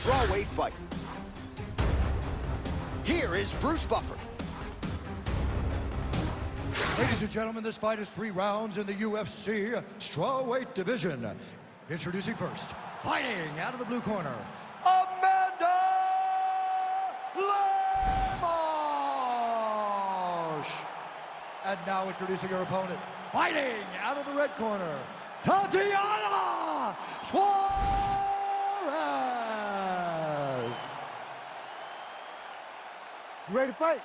strawweight fight. Here is Bruce Buffer. Ladies and gentlemen, this fight is 3 rounds in the UFC strawweight division. Introducing first, fighting out of the blue corner, Amanda Lemos. And now introducing her opponent, fighting out of the red corner, Tatiana Suarez. You ready to fight?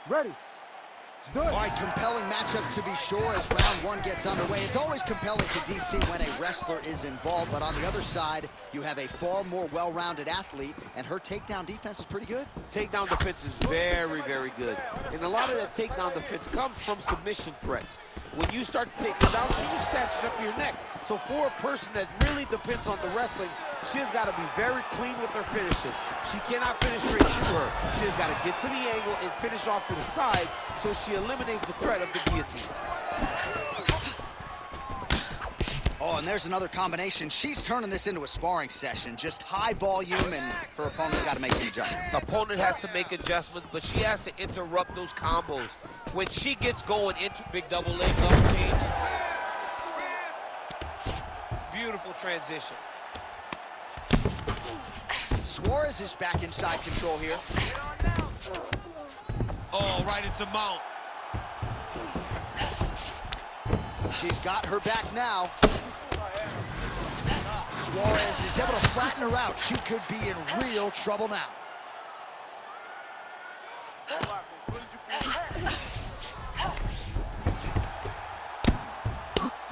Ready. Let's do it. All right, compelling matchup to be sure as round 1 gets underway. It's always compelling to DC when a wrestler is involved, but on the other side, you have a far more well-rounded athlete, and her takedown defense is pretty good. Takedown defense is very, very good. And a lot of that takedown defense comes from submission threats. When you start to take her down, she just snatches up your neck. So for a person that really depends on the wrestling, she has got to be very clean with her finishes. She cannot finish straight through her. She has got to get to the angle and finish off to the side so she eliminates the threat of the guillotine. Oh, and there's another combination. She's turning this into a sparring session, just high volume, and her opponent's got to make some adjustments. Opponent has to make adjustments, but she has to interrupt those combos. When she gets going into big double leg double change, beautiful transition. Suarez is back inside control here. Oh, right into mount. She's got her back now. Suarez is able to flatten her out. She could be in real trouble now.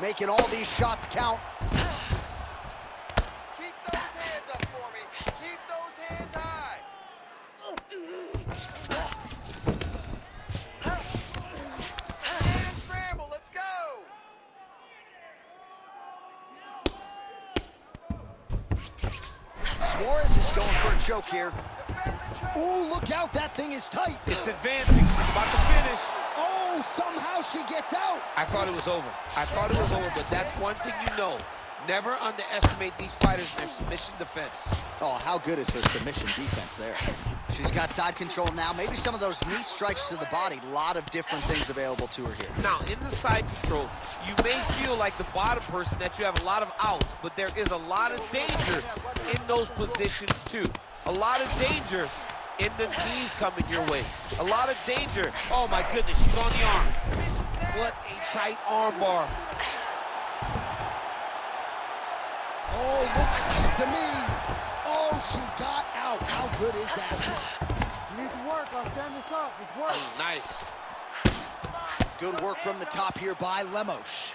Making all these shots count. Keep those hands up for me. Keep those hands high. And scramble. Let's go. Suarez is going for a choke here. Ooh, look out, that thing is tight. It's advancing, she's about to finish. Oh, somehow she gets out. I thought it was over. I thought it was over, but that's one thing you know. Never underestimate these fighters in their submission defense. Oh, how good is her submission defense there? She's got side control now. Maybe some of those knee strikes to the body. A lot of different things available to her here. Now, in the side control, you may feel like the bottom person that you have a lot of outs, but there is a lot of danger in those positions too. A lot of danger in the knees coming your way. A lot of danger. Oh my goodness, she's on the arm. What a tight arm bar. Oh, looks tight to me. Oh, she got out. How good is that? You need to work. I'll stand this up. Let's work. Nice. Good work from the top here by Lemos.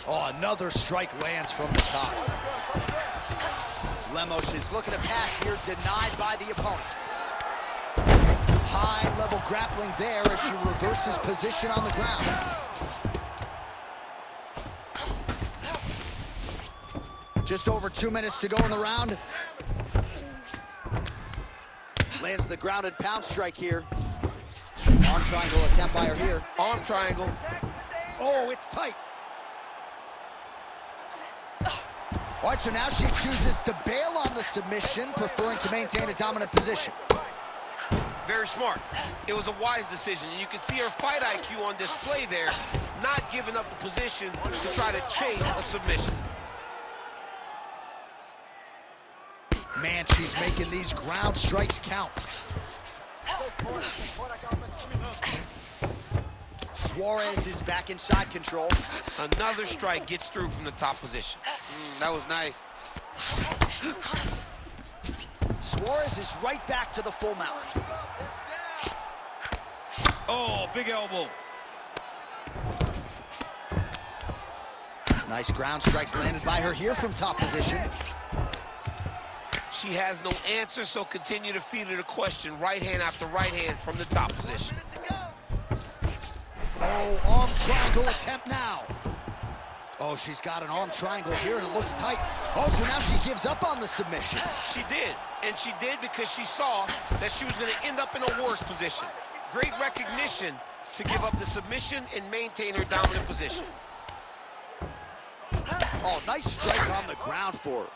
Oh, another strike lands from the top. Lemos is looking to pass here, denied by the opponent. High-level grappling there as she reverses position on the ground. Just over 2 minutes to go in the round. Lands the grounded pound strike here. Arm triangle attempt by her here. Arm triangle. Oh, it's tight. All right, so now she chooses to bail on the submission, preferring to maintain a dominant position. Very smart. It was a wise decision, and you can see her fight IQ on display there, not giving up the position to try to chase a submission. Man, she's making these ground strikes count. Suarez is back in side control. Another strike gets through from the top position. That was nice. Suarez is right back to the full mount. Oh, big elbow. Nice ground strikes landed by her here from top position. She has no answer, so continue to feed her the question. Right hand after right hand from the top position. Oh, arm triangle attempt now. Oh, she's got an arm triangle here, and it looks tight. Oh, so now she gives up on the submission. She did, and she did because she saw that she was going to end up in a worse position. Great recognition to give up the submission and maintain her dominant position. Oh, nice strike on the ground for her.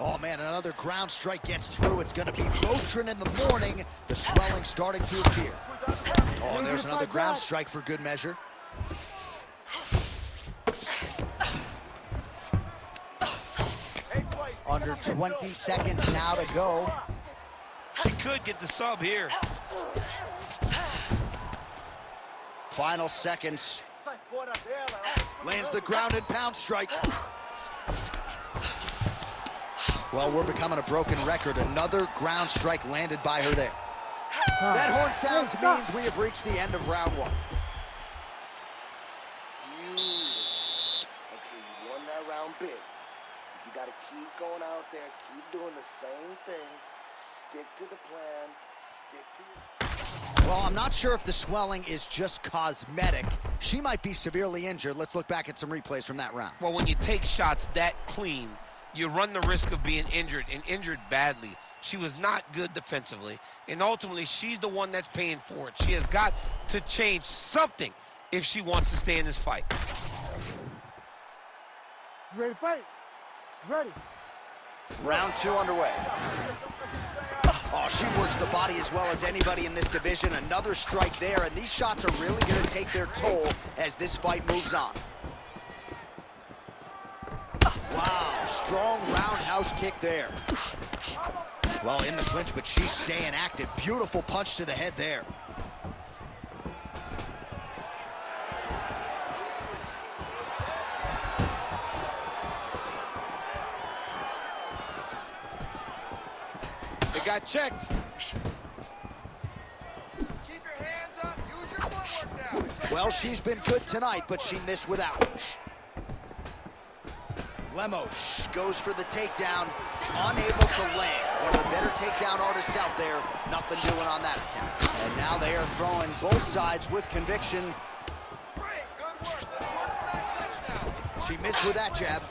Oh, man, another ground strike gets through. It's going to be Motrin in the morning. The swelling starting to appear. Oh, and there's another ground strike for good measure. Under 20 seconds now to go. She could get the sub here. Final seconds. Lands the ground and pound strike. Well, we're becoming a broken record. Another ground strike landed by her there. That horn sounds means we have reached the end of round one. Okay, you won that round big. You got to keep going out there, keep doing the same thing. Stick to the plan, stick to... Well, I'm not sure if the swelling is just cosmetic. She might be severely injured. Let's look back at some replays from that round. Well, when you take shots that clean, you run the risk of being injured, and injured badly. She was not good defensively, and ultimately, she's the one that's paying for it. She has got to change something if she wants to stay in this fight. You ready to fight? Ready. Round two underway. Oh, she works the body as well as anybody in this division. Another strike there, and these shots are really going to take their toll as this fight moves on. Wow, strong roundhouse kick there. Well, in the clinch, but she's staying active. Beautiful punch to the head there. It got checked. Keep your hands up, use your footwork now. It's okay. Well, she's been good tonight, but she missed without it. Lemos goes for the takedown, unable to land. One of the better takedown artists out there, nothing doing on that attempt. And now they are throwing both sides with conviction. Great, good work. Let's work from that clinch now. Let's She missed with that jab.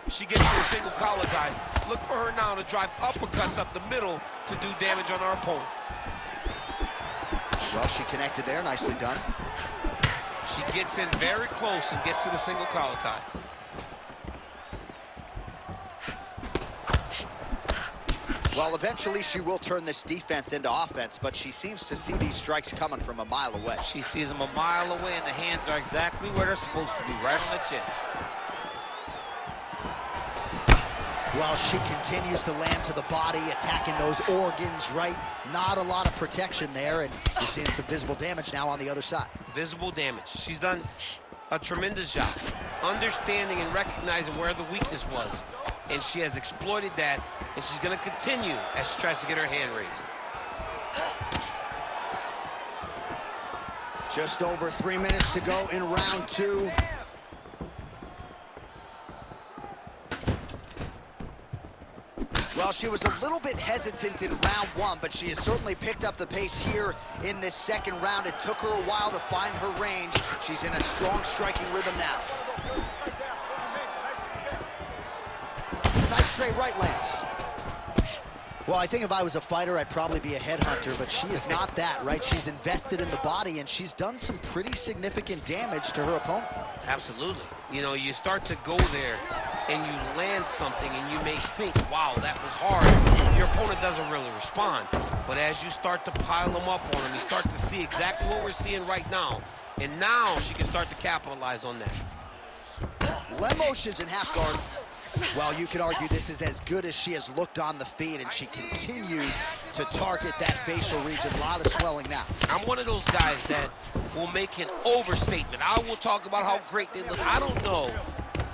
She gets to a single collar tie. Look for her now to drive uppercuts up the middle to do damage on our opponent. Well, she connected there, nicely done. She gets in very close and gets to the single collar tie. Well, eventually she will turn this defense into offense, but she seems to see these strikes coming from a mile away. She sees them a mile away, and the hands are exactly where they're supposed to be, right on the chin. Well, she continues to land to the body, attacking those organs, right? Not a lot of protection there, and you're seeing some visible damage now on the other side. Visible damage. She's done a tremendous job understanding and recognizing where the weakness was, and she has exploited that, and she's going to continue as she tries to get her hand raised. Just over 3 minutes to go in round two. Well, she was a little bit hesitant in round one, but she has certainly picked up the pace here in this second round. It took her a while to find her range. She's in a strong striking rhythm now. Nice straight right lands. Well, I think if I was a fighter, I'd probably be a headhunter, but she is not that, right? She's invested in the body, and she's done some pretty significant damage to her opponent. Absolutely. You know, you start to go there and you land something and you may think, wow, that was hard. Your opponent doesn't really respond. But as you start to pile them up on him, you start to see exactly what we're seeing right now. And now she can start to capitalize on that. Lemos is in half guard. Well, you could argue this is as good as she has looked on the feet, and she continues to target that facial region. A lot of swelling now. I'm one of those guys that will make an overstatement. I will talk about how great they look. I don't know,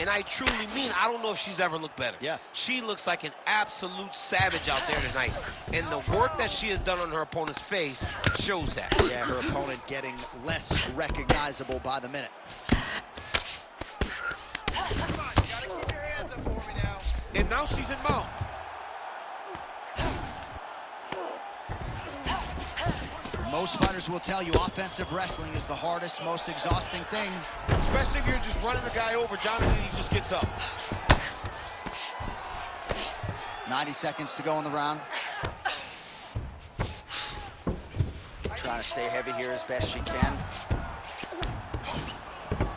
and I truly mean, I don't know if she's ever looked better. Yeah. She looks like an absolute savage out there tonight, and the work that she has done on her opponent's face shows that. Yeah, her opponent getting less recognizable by the minute. And now she's in mount. Most fighters will tell you offensive wrestling is the hardest, most exhausting thing. Especially if you're just running the guy over. Jonathan, he just gets up. 90 seconds to go in the round. Trying to stay heavy here as best she can.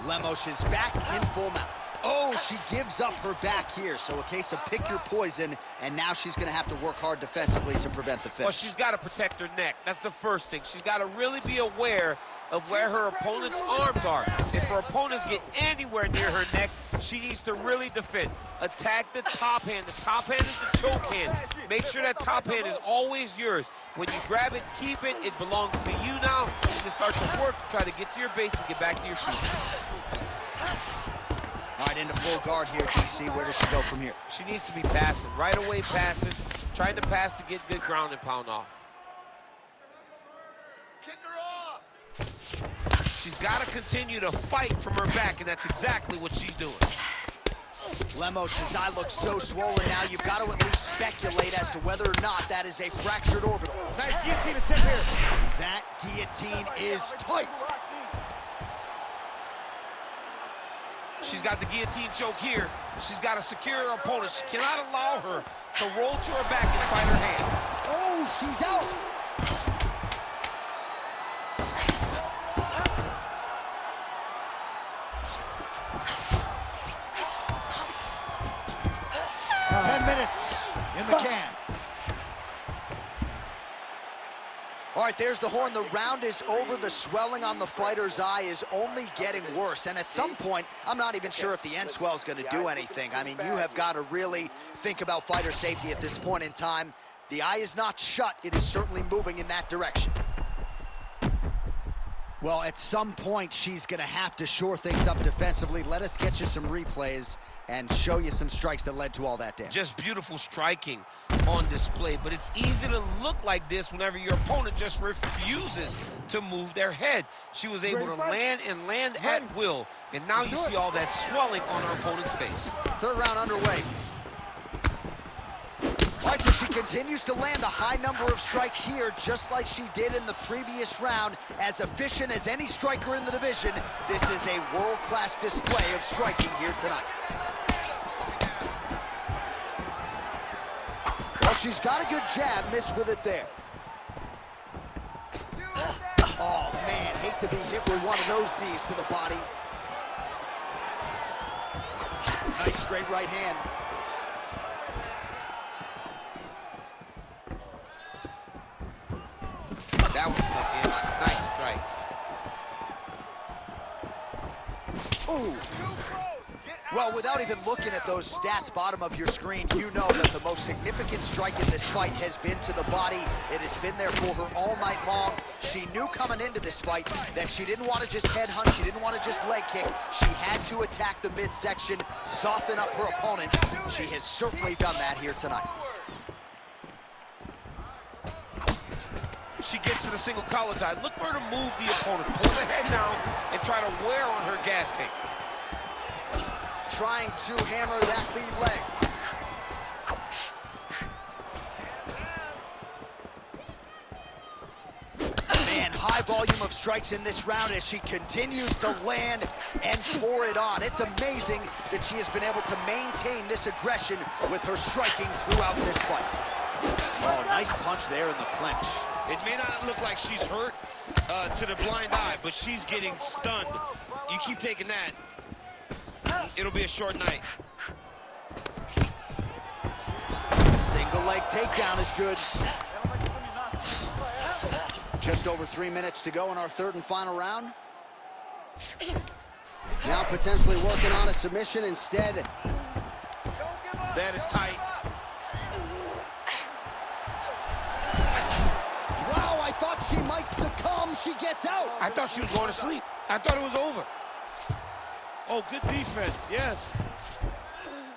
Lemos is back in full mount. Oh, she gives up her back here. So a case of pick your poison, and now she's going to have to work hard defensively to prevent the finish. Well, she's got to protect her neck. That's the first thing. She's got to really be aware of where her opponent's arms are. If her opponents get anywhere near her neck, she needs to really defend. Attack the top hand. The top hand is the choke hand. Make sure that top hand is always yours. When you grab it, keep it. It belongs to you now. And to start to work, try to get to your base and get back to your feet. All right, into full guard here, DC. Where does she go from here? She needs to be passing. Right away passing. Trying to pass to get good ground and pound off. Kick her off. She's got to continue to fight from her back, and that's exactly what she's doing. Lemos' eye looks so swollen now, you've got to at least speculate as to whether or not that is a fractured orbital. Nice guillotine attempt here. That guillotine is tight. She's got the guillotine choke here. She's got to secure her opponent. She cannot allow her to roll to her back and fight her hands. Oh, she's out. 10 minutes in the can. All right, there's the horn. The round is over. The swelling on the fighter's eye is only getting worse. And at some point, I'm not even sure if the end swell is going to do anything. I mean, you have got to really think about fighter safety at this point in time. The eye is not shut. It is certainly moving in that direction. Well, at some point, she's going to have to shore things up defensively. Let us get you some replays and show you some strikes that led to all that damage. Just beautiful striking on display, but it's easy to look like this whenever your opponent just refuses to move their head. She was able to land and land at will, and now you see all that swelling on her opponent's face. Third round underway. All right, so she continues to land a high number of strikes here, just like she did in the previous round. As efficient as any striker in the division, this is a world-class display of striking here tonight. Well, she's got a good jab, missed with it there. Oh, man, hate to be hit with one of those knees to the body. Nice straight right hand. That was stuck in. Nice strike. Ooh. Well, without even looking at those stats bottom of your screen, you know that the most significant strike in this fight has been to the body. It has been there for her all night long. She knew coming into this fight that she didn't want to just headhunt, she didn't want to just leg kick. She had to attack the midsection, soften up her opponent. She has certainly done that here tonight. She gets to the single collar tie. Look for her to move the opponent. Pull the head down and try to wear on her gas tank. Trying to hammer that lead leg. Man, high volume of strikes in this round as she continues to land and pour it on. It's amazing that she has been able to maintain this aggression with her striking throughout this fight. Oh, nice punch there in the clinch. It may not look like she's hurt to the blind eye, but she's getting stunned. You keep taking that, it'll be a short night. Single leg takedown is good. Just over 3 minutes to go in our third and final round. Now potentially working on a submission instead. That is tight. Wow, I thought she might succumb. She gets out. I thought she was going to sleep. I thought it was over. Oh, good defense, yes.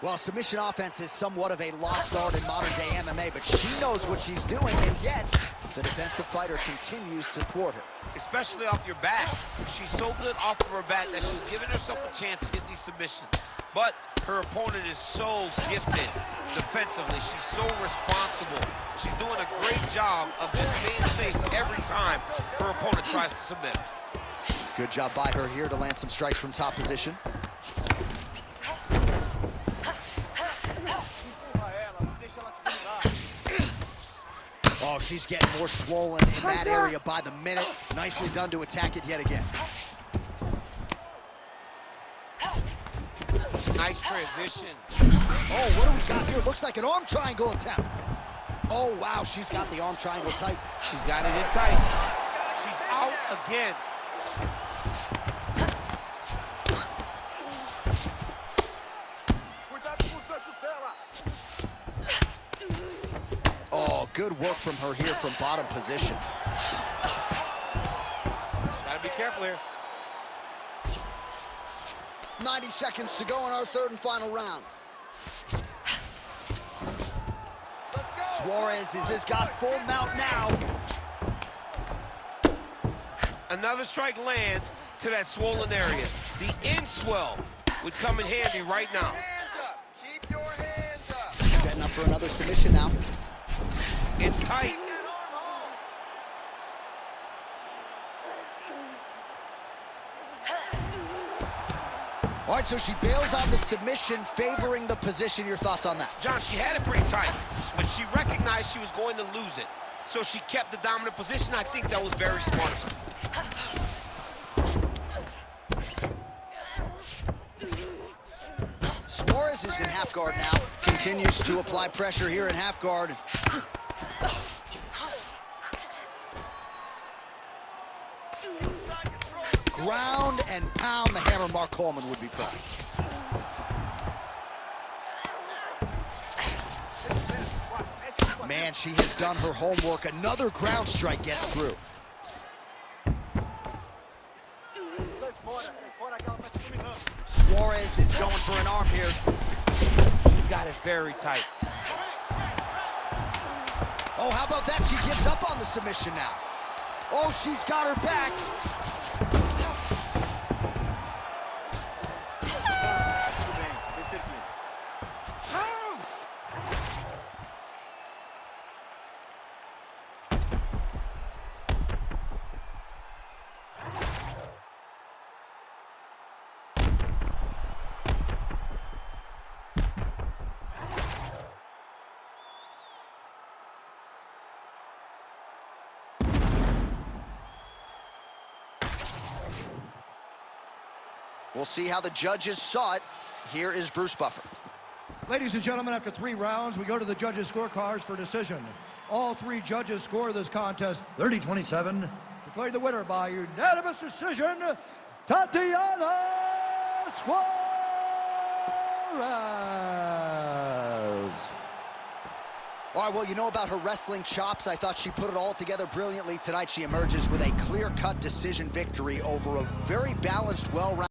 Well, submission offense is somewhat of a lost art in modern-day MMA, but she knows what she's doing, and yet the defensive fighter continues to thwart her. Especially off your back. She's so good off of her back that she's giving herself a chance to get these submissions. But her opponent is so gifted defensively. She's so responsible. She's doing a great job of just staying safe every time her opponent tries to submit her. Good job by her here to land some strikes from top position. Oh, she's getting more swollen in that area by the minute. Nicely done to attack it yet again. Nice transition. Oh, what do we got here? Looks like an arm triangle attempt. Oh, wow, she's got the arm triangle tight. She's got it in tight. She's out again. Oh, good work from her here from bottom position. Gotta be careful here. 90 seconds to go in our third and final round. Suarez has got full mount now. Another strike lands to that swollen area. The in swell would come in handy right now. Hands up. Keep your hands up. Setting up for another submission now. It's tight. That arm home. All right, so she bails on the submission, favoring the position. Your thoughts on that? John, she had it pretty tight, but she recognized she was going to lose it. So she kept the dominant position. I think that was very smart of her. Suarez is in half guard now. Continues to apply pressure here in half guard. Ground and pound the hammer. Mark Coleman would be proud. Man, she has done her homework. Another ground strike gets through. Suarez is going for an arm here. She's got it very tight. Oh, how about that? She gives up on the submission now. Oh, she's got her back. We'll see how the judges saw it. Here is Bruce Buffer. Ladies and gentlemen, after 3 rounds, we go to the judges' scorecards for decision. All 3 judges score this contest 30-27. Declared the winner by unanimous decision, Tatiana Suarez. All right, well, you know about her wrestling chops. I thought she put it all together brilliantly tonight. She emerges with a clear-cut decision victory over a very balanced, well-rounded